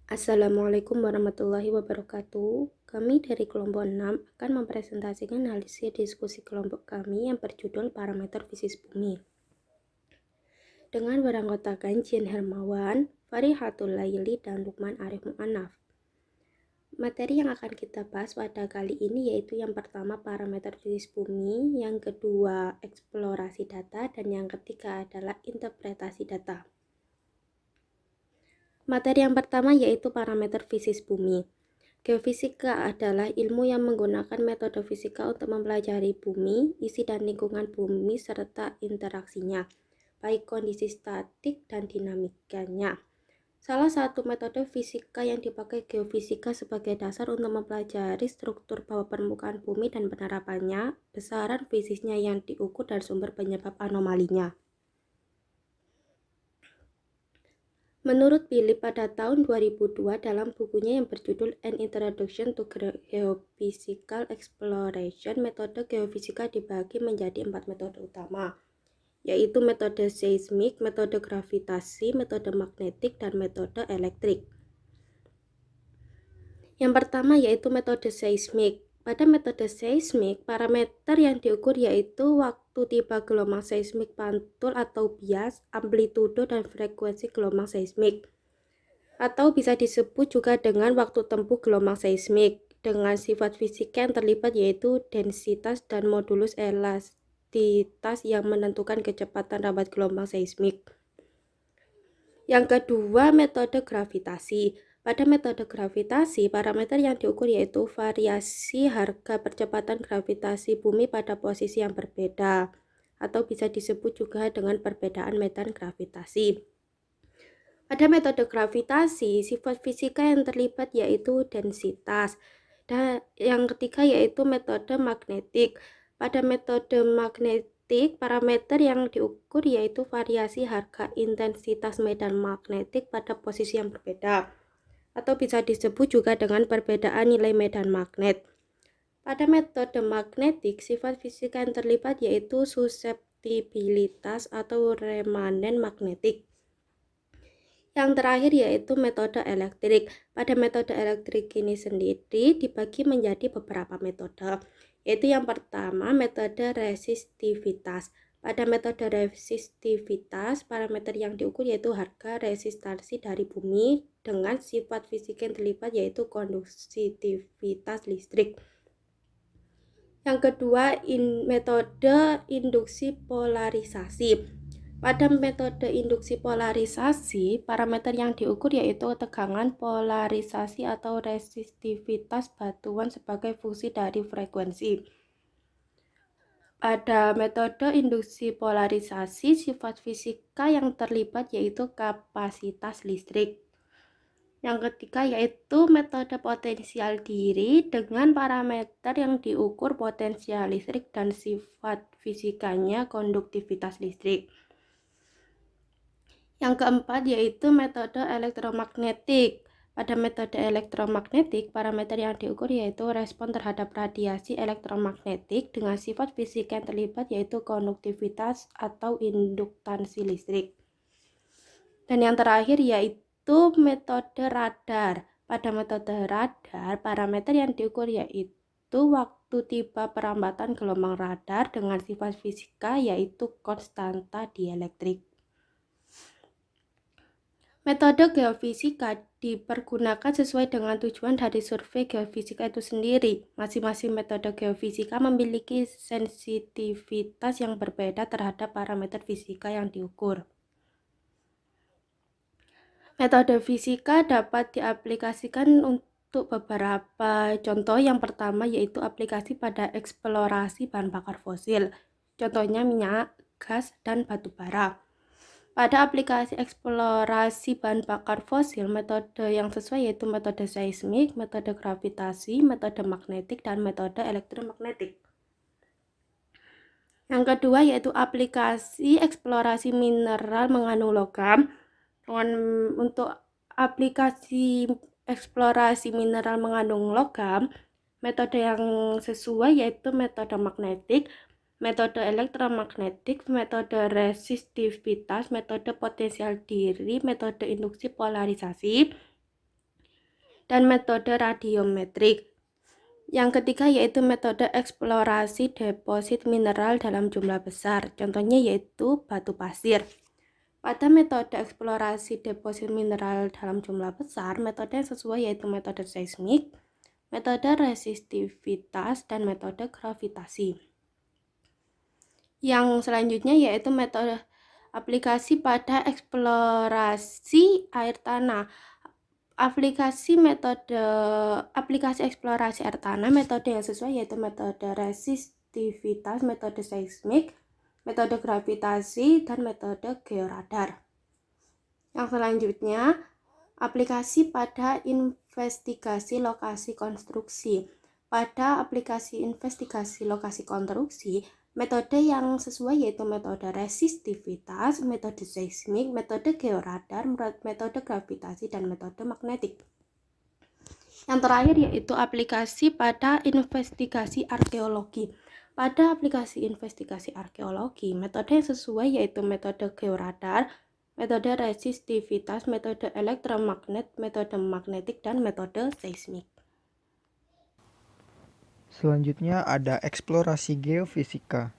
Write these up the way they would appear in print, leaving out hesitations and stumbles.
Assalamualaikum warahmatullahi wabarakatuh. Kami dari kelompok 6 akan mempresentasikan hasil diskusi kelompok kami yang berjudul Parameter Fisis Bumi. Dengan beranggotakan Jian Hermawan, Farihatul Laili, dan Lukman Arif Mu'anaf. Materi yang akan kita bahas pada kali ini yaitu yang pertama parameter fisis bumi, yang kedua eksplorasi data, dan yang ketiga adalah interpretasi data. Materi yang pertama yaitu parameter fisis bumi. Geofisika adalah ilmu yang menggunakan metode fisika untuk mempelajari bumi, isi dan lingkungan bumi, serta interaksinya, baik kondisi statik dan dinamikanya. Salah satu metode fisika yang dipakai geofisika sebagai dasar untuk mempelajari struktur bawah permukaan bumi dan penerapannya, besaran fisisnya yang diukur, dan sumber penyebab anomalinya. Menurut Philip pada tahun 2002 dalam bukunya yang berjudul An Introduction to Geophysical Exploration, metode geofisika dibagi menjadi 4 metode utama, yaitu metode seismik, metode gravitasi, metode magnetik, dan metode elektrik. Yang pertama yaitu metode seismik. Pada metode seismik, parameter yang diukur yaitu waktu tiba gelombang seismik pantul atau bias, amplitudo, dan frekuensi gelombang seismik. Atau bisa disebut juga dengan waktu tempuh gelombang seismik, dengan sifat fisika yang terlibat yaitu densitas dan modulus elastitas yang menentukan kecepatan rambat gelombang seismik. Yang kedua, metode gravitasi. Pada metode gravitasi, parameter yang diukur yaitu variasi harga percepatan gravitasi bumi pada posisi yang berbeda, atau bisa disebut juga dengan perbedaan medan gravitasi. Pada metode gravitasi, sifat fisika yang terlibat yaitu densitas. Dan yang ketiga yaitu metode magnetik. Pada metode magnetik, parameter yang diukur yaitu variasi harga intensitas medan magnetik pada posisi yang berbeda, atau bisa disebut juga dengan perbedaan nilai medan magnet. Pada metode magnetik, sifat fisika yang terlibat yaitu suseptibilitas atau remanen magnetik. Yang terakhir yaitu metode elektrik. Pada metode elektrik ini sendiri dibagi menjadi beberapa metode, yaitu yang pertama metode resistivitas. Pada metode resistivitas, parameter yang diukur yaitu harga resistansi dari bumi dengan sifat fisika yang terlibat yaitu konduksivitas listrik. Yang kedua, metode induksi polarisasi. Pada metode induksi polarisasi, parameter yang diukur yaitu tegangan polarisasi atau resistivitas batuan sebagai fungsi dari frekuensi. Pada metode induksi polarisasi, sifat fisika yang terlibat yaitu kapasitas listrik. Yang ketiga yaitu metode potensial diri dengan parameter yang diukur potensial listrik dan sifat fisikanya konduktivitas listrik. Yang keempat yaitu metode elektromagnetik. Pada metode elektromagnetik, parameter yang diukur yaitu respon terhadap radiasi elektromagnetik dengan sifat fisika yang terlibat yaitu konduktivitas atau induktansi listrik. Dan yang terakhir yaitu metode radar. Pada metode radar, parameter yang diukur yaitu waktu tiba perambatan gelombang radar dengan sifat fisika yaitu konstanta dielektrik. Metode geofisika dipergunakan sesuai dengan tujuan dari survei geofisika itu sendiri. Masing-masing metode geofisika memiliki sensitivitas yang berbeda terhadap parameter fisika yang diukur. Metode fisika dapat diaplikasikan untuk beberapa contoh. Yang pertama yaitu aplikasi pada eksplorasi bahan bakar fosil. Contohnya minyak, gas, dan batu bara. Pada aplikasi eksplorasi bahan bakar fosil, metode yang sesuai yaitu metode seismik, metode gravitasi, metode magnetik, dan metode elektromagnetik. Yang kedua yaitu aplikasi eksplorasi mineral mengandung logam. Untuk aplikasi eksplorasi mineral mengandung logam, metode yang sesuai yaitu metode magnetik, metode elektromagnetik, metode resistivitas, metode potensial diri, metode induksi polarisasi, dan metode radiometrik. Yang ketiga yaitu metode eksplorasi deposit mineral dalam jumlah besar, contohnya yaitu batu pasir. Pada metode eksplorasi deposit mineral dalam jumlah besar, metode yang sesuai yaitu metode seismik, metode resistivitas, dan metode gravitasi. Yang selanjutnya yaitu metode aplikasi pada eksplorasi air tanah. Aplikasi eksplorasi air tanah, metode yang sesuai yaitu metode resistivitas, metode seismik, metode gravitasi, dan metode georadar. Yang selanjutnya, aplikasi pada investigasi lokasi konstruksi. Pada aplikasi investigasi lokasi konstruksi, metode yang sesuai yaitu metode resistivitas, metode seismik, metode georadar, metode gravitasi, dan metode magnetik. Yang terakhir yaitu aplikasi pada investigasi arkeologi. Pada aplikasi investigasi arkeologi, metode yang sesuai yaitu metode georadar, metode resistivitas, metode elektromagnet, metode magnetik, dan metode seismik. Selanjutnya ada eksplorasi geofisika.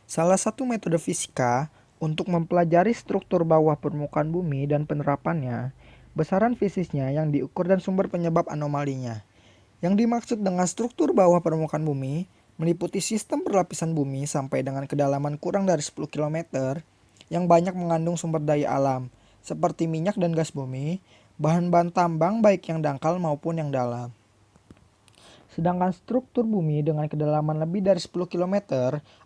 Salah satu metode fisika untuk mempelajari struktur bawah permukaan bumi dan penerapannya, besaran fisiknya yang diukur dan sumber penyebab anomalinya. Yang dimaksud dengan struktur bawah permukaan bumi meliputi sistem perlapisan bumi sampai dengan kedalaman kurang dari 10 km yang banyak mengandung sumber daya alam seperti minyak dan gas bumi, bahan-bahan tambang baik yang dangkal maupun yang dalam. Sedangkan struktur bumi dengan kedalaman lebih dari 10 km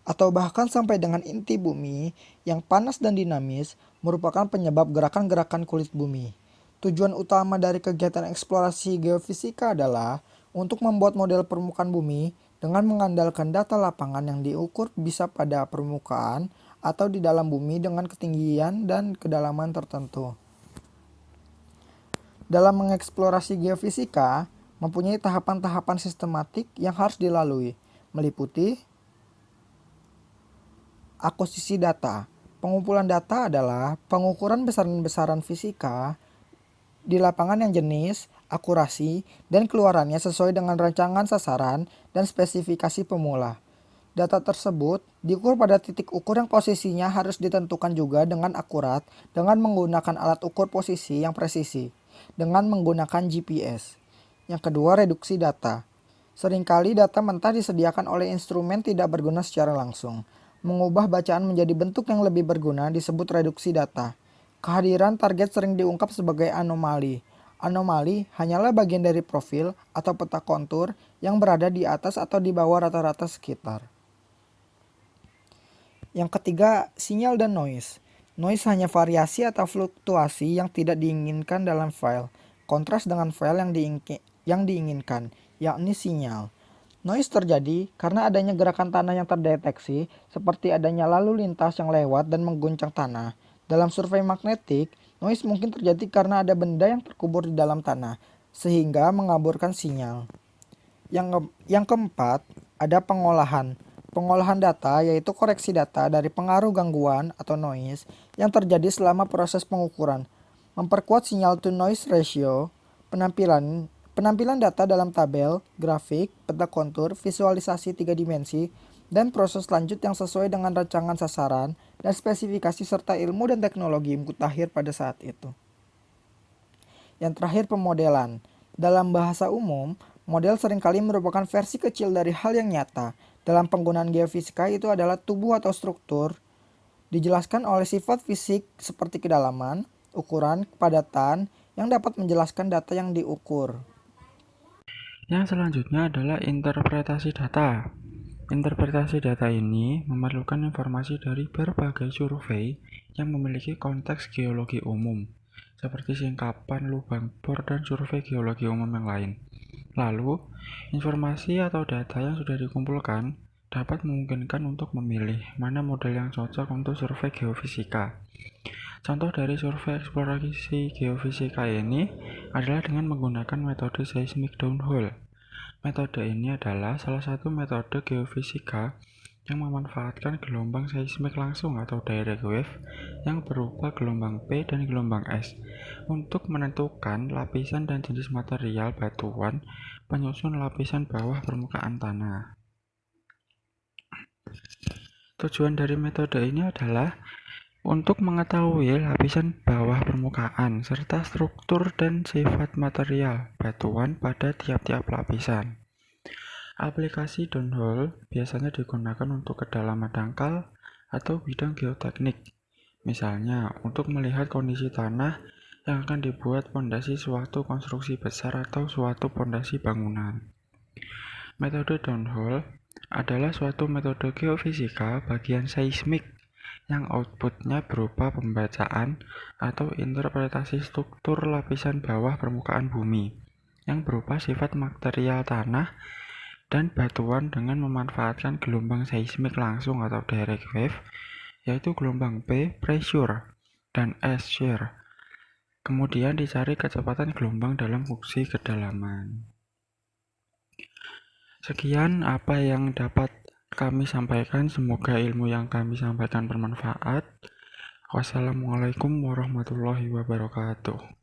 atau bahkan sampai dengan inti bumi yang panas dan dinamis merupakan penyebab gerakan-gerakan kulit bumi. Tujuan utama dari kegiatan eksplorasi geofisika adalah untuk membuat model permukaan bumi dengan mengandalkan data lapangan yang diukur bisa pada permukaan atau di dalam bumi dengan ketinggian dan kedalaman tertentu. Dalam mengeksplorasi geofisika, mempunyai tahapan-tahapan sistematik yang harus dilalui, meliputi akuisisi data. Pengumpulan data adalah pengukuran besaran-besaran fisika di lapangan yang jenis, akurasi, dan keluarannya sesuai dengan rancangan sasaran dan spesifikasi pemula. Data tersebut diukur pada titik ukur yang posisinya harus ditentukan juga dengan akurat dengan menggunakan alat ukur posisi yang presisi, dengan menggunakan GPS. Yang kedua, reduksi data. Seringkali data mentah disediakan oleh instrumen tidak berguna secara langsung. Mengubah bacaan menjadi bentuk yang lebih berguna disebut reduksi data. Kehadiran target sering diungkap sebagai anomali. Anomali hanyalah bagian dari profil atau peta kontur yang berada di atas atau di bawah rata-rata sekitar. Yang ketiga, sinyal dan noise. Noise hanya variasi atau fluktuasi yang tidak diinginkan dalam file. Kontras dengan file yang diinginkan, yakni sinyal. Noise terjadi karena adanya gerakan tanah yang terdeteksi, seperti adanya lalu lintas yang lewat dan mengguncang tanah. Dalam survei magnetik, noise mungkin terjadi karena ada benda yang terkubur di dalam tanah, sehingga mengaburkan sinyal. Yang keempat, ada pengolahan. Pengolahan data yaitu koreksi data dari pengaruh gangguan atau noise yang terjadi selama proses pengukuran. Memperkuat sinyal to noise ratio, penampilan data dalam tabel, grafik, peta kontur, visualisasi 3 dimensi, dan proses lanjut yang sesuai dengan rancangan sasaran dan spesifikasi serta ilmu dan teknologi mutakhir pada saat itu. Yang terakhir, pemodelan. Dalam bahasa umum, model seringkali merupakan versi kecil dari hal yang nyata. Dalam penggunaan geofisika itu adalah tubuh atau struktur, dijelaskan oleh sifat fisik seperti kedalaman, ukuran, kepadatan, yang dapat menjelaskan data yang diukur. Yang selanjutnya adalah interpretasi data. Interpretasi data ini memerlukan informasi dari berbagai survei yang memiliki konteks geologi umum, seperti singkapan, lubang bor, dan survei geologi umum yang lain. Lalu, informasi atau data yang sudah dikumpulkan dapat memungkinkan untuk memilih mana model yang cocok untuk survei geofisika. Contoh dari survei eksplorasi geofisika ini adalah dengan menggunakan metode seismic downhole. Metode ini adalah salah satu metode geofisika yang memanfaatkan gelombang seismik langsung atau direct wave yang berupa gelombang P dan gelombang S untuk menentukan lapisan dan jenis material batuan penyusun lapisan bawah permukaan tanah. Tujuan dari metode ini adalah untuk mengetahui lapisan bawah permukaan serta struktur dan sifat material batuan pada tiap-tiap lapisan. Aplikasi downhole biasanya digunakan untuk kedalaman dangkal atau bidang geoteknik. Misalnya, untuk melihat kondisi tanah yang akan dibuat pondasi suatu konstruksi besar atau suatu pondasi bangunan. Metode downhole adalah suatu metode geofisika bagian seismik yang outputnya berupa pembacaan atau interpretasi struktur lapisan bawah permukaan bumi yang berupa sifat material tanah dan batuan dengan memanfaatkan gelombang seismik langsung atau direct wave, yaitu gelombang P pressure dan S shear. Kemudian dicari kecepatan gelombang dalam fungsi kedalaman. Sekian apa yang dapat kami sampaikan, semoga ilmu yang kami sampaikan bermanfaat. Wassalamualaikum warahmatullahi wabarakatuh.